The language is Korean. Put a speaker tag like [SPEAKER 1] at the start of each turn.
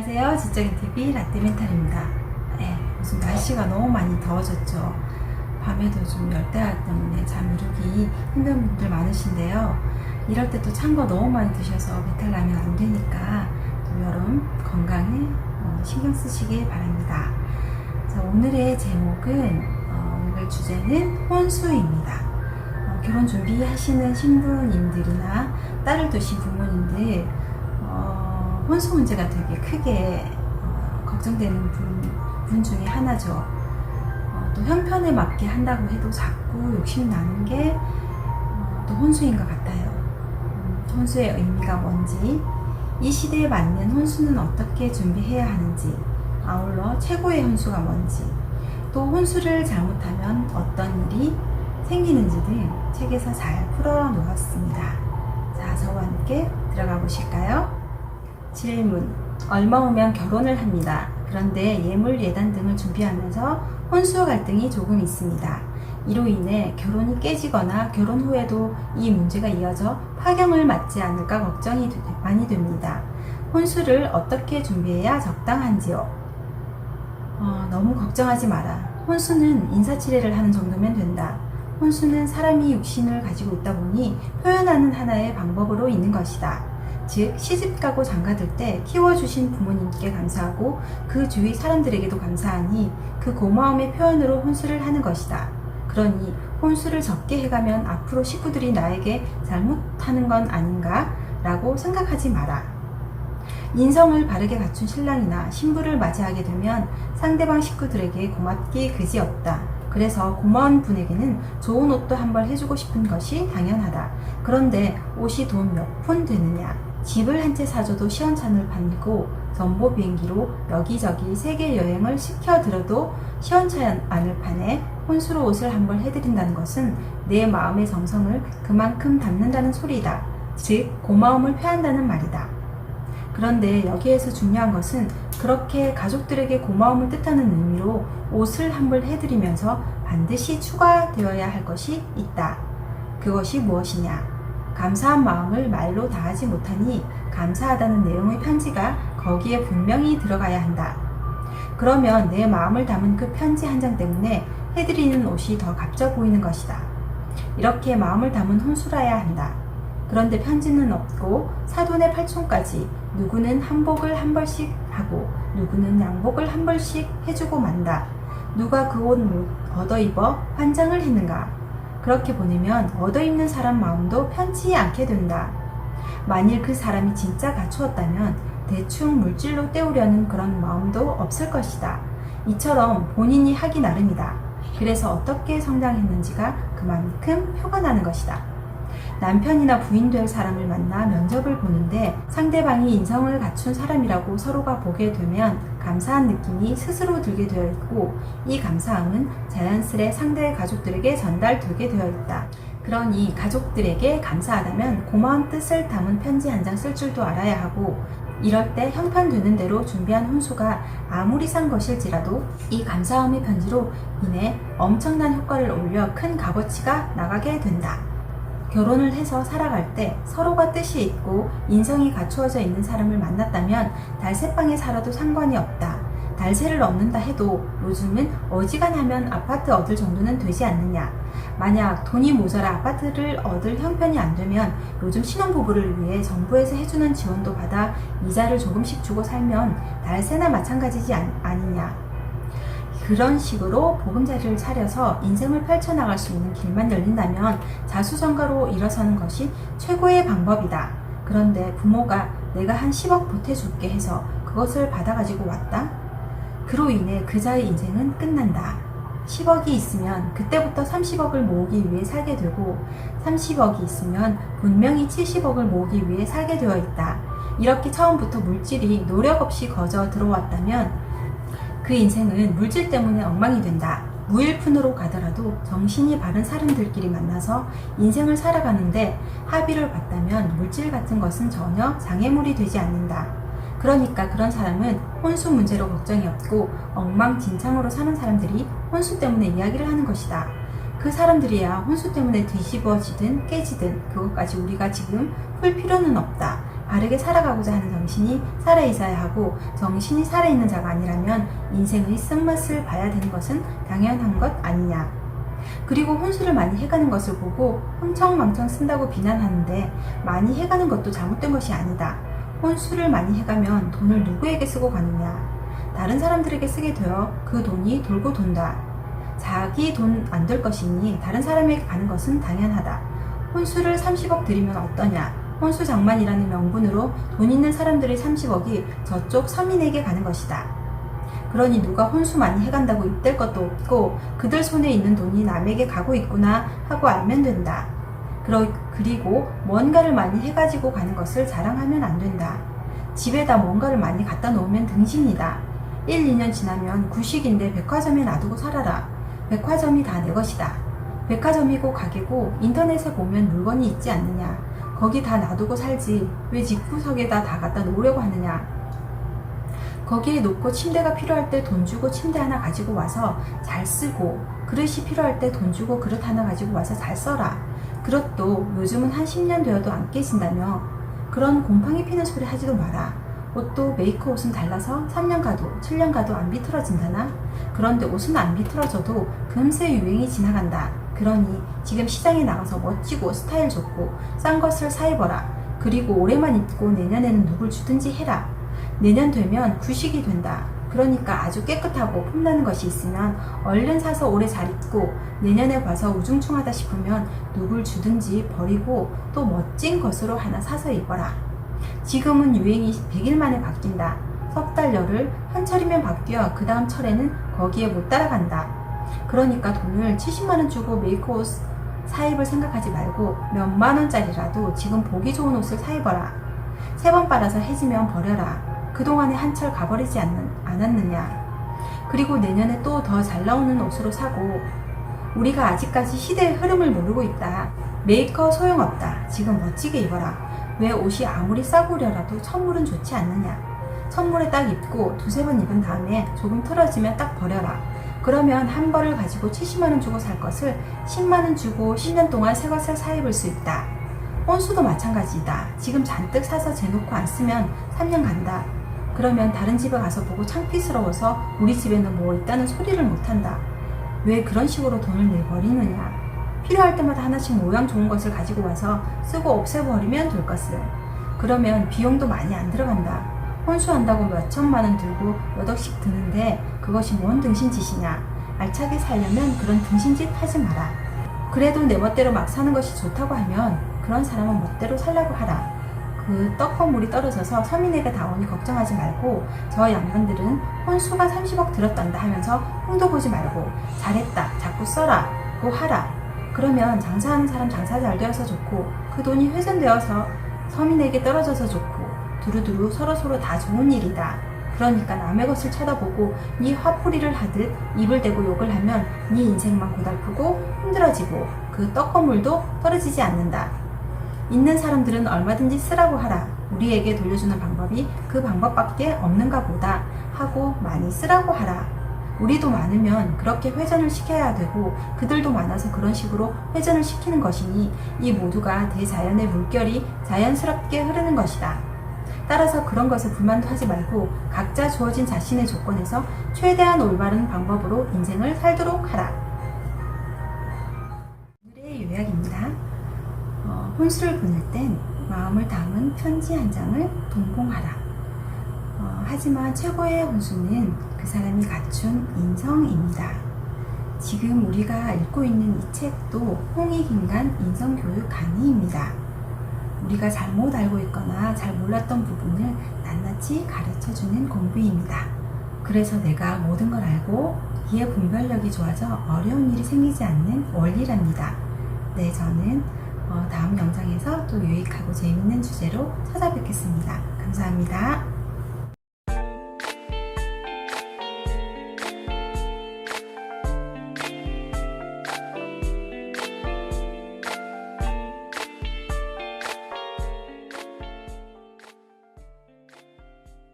[SPEAKER 1] 안녕하세요. 지적인TV 라떼멘탈입니다. 요즘 날씨가 너무 많이 더워졌죠. 밤에도 좀 열대야 때문에 잠 이루기 힘든 분들 많으신데요. 이럴 때 또 찬 거 너무 많이 드셔서 배탈 나면 안 되니까 또 여름 건강에 신경 쓰시길 바랍니다. 자, 오늘의 제목은 오늘 주제는 혼수입니다. 결혼 준비하시는 신부님들이나 딸을 두신 부모님들 혼수 문제가 되게 크게 걱정되는 분 중에 하나죠. 또 형편에 맞게 한다고 해도 자꾸 욕심 나는 게 또 혼수인 것 같아요. 혼수의 의미가 뭔지, 이 시대에 맞는 혼수는 어떻게 준비해야 하는지, 아울러 최고의 혼수가 뭔지, 또 혼수를 잘못하면 어떤 일이 생기는지 등 책에서 잘 풀어 놓았습니다. 자, 저와 함께 들어가 보실까요? 질문. 얼마 후면 결혼을 합니다. 그런데 예물, 예단 등을 준비하면서 혼수 갈등이 조금 있습니다. 이로 인해 결혼이 깨지거나 결혼 후에도 이 문제가 이어져 파경을 맞지 않을까 걱정이 많이 됩니다. 혼수를 어떻게 준비해야 적당한지요? 너무 걱정하지 마라. 혼수는 인사치레를 하는 정도면 된다. 혼수는 사람이 육신을 가지고 있다 보니 표현하는 하나의 방법으로 있는 것이다. 즉, 시집가고 장가들 때 키워주신 부모님께 감사하고 그 주위 사람들에게도 감사하니 그 고마움의 표현으로 혼수를 하는 것이다. 그러니 혼수를 적게 해가면 앞으로 식구들이 나에게 잘못하는 건 아닌가? 라고 생각하지 마라. 인성을 바르게 갖춘 신랑이나 신부를 맞이하게 되면 상대방 식구들에게 고맙기 그지없다. 그래서 고마운 분에게는 좋은 옷도 한 벌 해주고 싶은 것이 당연하다. 그런데 옷이 돈 몇 푼 되느냐? 집을 한 채 사줘도 시원찮을 판이고 전보 비행기로 여기저기 세계 여행을 시켜들어도 시원치 않을 판에 혼수로 옷을 한 벌 해드린다는 것은 내 마음의 정성을 그만큼 담는다는 소리다. 즉, 고마움을 표한다는 말이다. 그런데 여기에서 중요한 것은 그렇게 가족들에게 고마움을 뜻하는 의미로 옷을 한 벌 해드리면서 반드시 추가되어야 할 것이 있다. 그것이 무엇이냐? 감사한 마음을 말로 다하지 못하니 감사하다는 내용의 편지가 거기에 분명히 들어가야 한다. 그러면 내 마음을 담은 그 편지 한 장 때문에 해드리는 옷이 더 값져 보이는 것이다. 이렇게 마음을 담은 혼수라야 한다. 그런데 편지는 없고 사돈의 팔촌까지 누구는 한복을 한 벌씩 하고 누구는 양복을 한 벌씩 해주고 만다. 누가 그 옷 얻어입어 환장을 했는가? 그렇게 보내면 얻어입는 사람 마음도 편치 않게 된다. 만일 그 사람이 진짜 갖추었다면 대충 물질로 때우려는 그런 마음도 없을 것이다. 이처럼 본인이 하기 나름이다. 그래서 어떻게 성장했는지가 그만큼 표가 나는 것이다. 남편이나 부인 될 사람을 만나 면접을 보는데 상대방이 인성을 갖춘 사람이라고 서로가 보게 되면 감사한 느낌이 스스로 들게 되어 있고 이 감사함은 자연스레 상대의 가족들에게 전달되게 되어 있다. 그러니 가족들에게 감사하다면 고마운 뜻을 담은 편지 한 장 쓸 줄도 알아야 하고 이럴 때 형편되는 대로 준비한 혼수가 아무리 싼 것일지라도 이 감사함의 편지로 인해 엄청난 효과를 올려 큰 값어치가 나가게 된다. 결혼을 해서 살아갈 때 서로가 뜻이 있고 인성이 갖추어져 있는 사람을 만났다면 달새방에 살아도 상관이 없다. 달새를 얻는다 해도 요즘은 어지간하면 아파트 얻을 정도는 되지 않느냐. 만약 돈이 모자라 아파트를 얻을 형편이 안 되면 요즘 신혼부부를 위해 정부에서 해주는 지원도 받아 이자를 조금씩 주고 살면 달새나 마찬가지지 아니냐. 그런 식으로 보금자리를 차려서 인생을 펼쳐나갈 수 있는 길만 열린다면 자수성가로 일어서는 것이 최고의 방법이다. 그런데 부모가 내가 한 10억 보태줄게 해서 그것을 받아가지고 왔다? 그로 인해 그자의 인생은 끝난다. 10억이 있으면 그때부터 30억을 모으기 위해 살게 되고 30억이 있으면 분명히 70억을 모으기 위해 살게 되어 있다. 이렇게 처음부터 물질이 노력 없이 거저 들어왔다면 그 인생은 물질 때문에 엉망이 된다. 무일푼으로 가더라도 정신이 바른 사람들끼리 만나서 인생을 살아가는데 합의를 봤다면 물질 같은 것은 전혀 장애물이 되지 않는다. 그러니까 그런 사람은 혼수 문제로 걱정이 없고 엉망진창으로 사는 사람들이 혼수 때문에 이야기를 하는 것이다. 그 사람들이야 혼수 때문에 뒤집어지든 깨지든 그것까지 우리가 지금 풀 필요는 없다. 바르게 살아가고자 하는 정신이 살아있어야 하고 정신이 살아있는 자가 아니라면 인생의 쓴맛을 봐야 되는 것은 당연한 것 아니냐. 그리고 혼수를 많이 해가는 것을 보고 흥청망청 쓴다고 비난하는데 많이 해가는 것도 잘못된 것이 아니다. 혼수를 많이 해가면 돈을 누구에게 쓰고 가느냐. 다른 사람들에게 쓰게 되어 그 돈이 돌고 돈다. 자기 돈 안 될 것이니 다른 사람에게 가는 것은 당연하다. 혼수를 30억 들이면 어떠냐. 혼수 장만이라는 명분으로 돈 있는 사람들의 30억이 저쪽 서민에게 가는 것이다. 그러니 누가 혼수 많이 해간다고 입댈 것도 없고 그들 손에 있는 돈이 남에게 가고 있구나 하고 알면 된다. 그리고 뭔가를 많이 해가지고 가는 것을 자랑하면 안 된다. 집에다 뭔가를 많이 갖다 놓으면 등신이다. 1, 2년 지나면 구식인데 백화점에 놔두고 살아라. 백화점이 다 내 것이다. 백화점이고 가게고 인터넷에 보면 물건이 있지 않느냐. 거기 다 놔두고 살지 왜 집구석에다 다 갖다 놓으려고 하느냐. 거기에 놓고 침대가 필요할 때 돈 주고 침대 하나 가지고 와서 잘 쓰고 그릇이 필요할 때 돈 주고 그릇 하나 가지고 와서 잘 써라. 그릇도 요즘은 한 10년 되어도 안 깨진다며. 그런 곰팡이 피는 소리 하지도 마라. 옷도 메이커 옷은 달라서 3년 가도 7년 가도 안 비틀어진다나? 그런데 옷은 안 비틀어져도 금세 유행이 지나간다. 그러니 지금 시장에 나가서 멋지고 스타일 좋고 싼 것을 사 입어라. 그리고 올해만 입고 내년에는 누굴 주든지 해라. 내년 되면 구식이 된다. 그러니까 아주 깨끗하고 폼나는 것이 있으면 얼른 사서 올해 잘 입고 내년에 봐서 우중충하다 싶으면 누굴 주든지 버리고 또 멋진 것으로 하나 사서 입어라. 지금은 유행이 100일 만에 바뀐다. 석 달 열흘 한 철이면 바뀌어 그 다음 철에는 거기에 못 따라간다. 그러니까 돈을 70만원 주고 메이커 옷 사 입을 생각하지 말고 몇만 원짜리라도 지금 보기 좋은 옷을 사 입어라. 3번 빨아서 해지면 버려라. 그동안에 한 철 가버리지 않았느냐. 그리고 내년에 또 더 잘 나오는 옷으로 사고. 우리가 아직까지 시대의 흐름을 모르고 있다. 메이커 소용없다. 지금 멋지게 입어라. 왜 옷이 아무리 싸구려라도 천물은 좋지 않느냐. 천물에 딱 입고 2-3번 입은 다음에 조금 틀어지면 딱 버려라. 그러면 한 벌을 가지고 70만원 주고 살 것을 10만원 주고 10년 동안 새 것을 사 입을 수 있다. 혼수도 마찬가지다. 지금 잔뜩 사서 재놓고 안 쓰면 3년 간다. 그러면 다른 집에 가서 보고 창피스러워서 우리 집에는 뭐 있다는 소리를 못한다. 왜 그런 식으로 돈을 내버리느냐. 필요할 때마다 하나씩 모양 좋은 것을 가지고 와서 쓰고 없애버리면 될 것을. 그러면 비용도 많이 안 들어간다. 혼수한다고 몇 천만 원 들고 몇 억씩 드는데 그것이 뭔 등신짓이냐. 알차게 살려면 그런 등신짓 하지 마라. 그래도 내 멋대로 막 사는 것이 좋다고 하면 그런 사람은 멋대로 살라고 하라. 그 떡건물이 떨어져서 서민에게 다 오니 걱정하지 말고 저 양반들은 혼수가 30억 들었단다 하면서 흉도 보지 말고 잘했다 자꾸 써라고 하라. 그러면 장사하는 사람 장사 잘 되어서 좋고 그 돈이 회전되어서 서민에게 떨어져서 좋고 두루두루 서로서로 다 좋은 일이다. 그러니까 남의 것을 쳐다보고 네 화풀이를 하듯 입을 대고 욕을 하면 네 인생만 고달프고 힘들어지고 그 떡건물도 떨어지지 않는다. 있는 사람들은 얼마든지 쓰라고 하라. 우리에게 돌려주는 방법이 그 방법밖에 없는가 보다 하고 많이 쓰라고 하라. 우리도 많으면 그렇게 회전을 시켜야 되고 그들도 많아서 그런 식으로 회전을 시키는 것이니 이 모두가 대자연의 물결이 자연스럽게 흐르는 것이다. 따라서 그런 것에 불만도 하지 말고 각자 주어진 자신의 조건에서 최대한 올바른 방법으로 인생을 살도록 하라. 오늘의 요약입니다. 혼수를 보낼 땐 마음을 담은 편지 한 장을 동봉하라. 하지만 최고의 혼수는 그 사람이 갖춘 인성입니다. 지금 우리가 읽고 있는 이 책도 홍익인간 인성교육 강의입니다. 우리가 잘못 알고 있거나 잘 몰랐던 부분을 낱낱이 가르쳐주는 공부입니다. 그래서 내가 모든 걸 알고 이해 분별력이 좋아져 어려운 일이 생기지 않는 원리랍니다. 네, 저는 다음 영상에서 또 유익하고 재밌는 주제로 찾아뵙겠습니다. 감사합니다.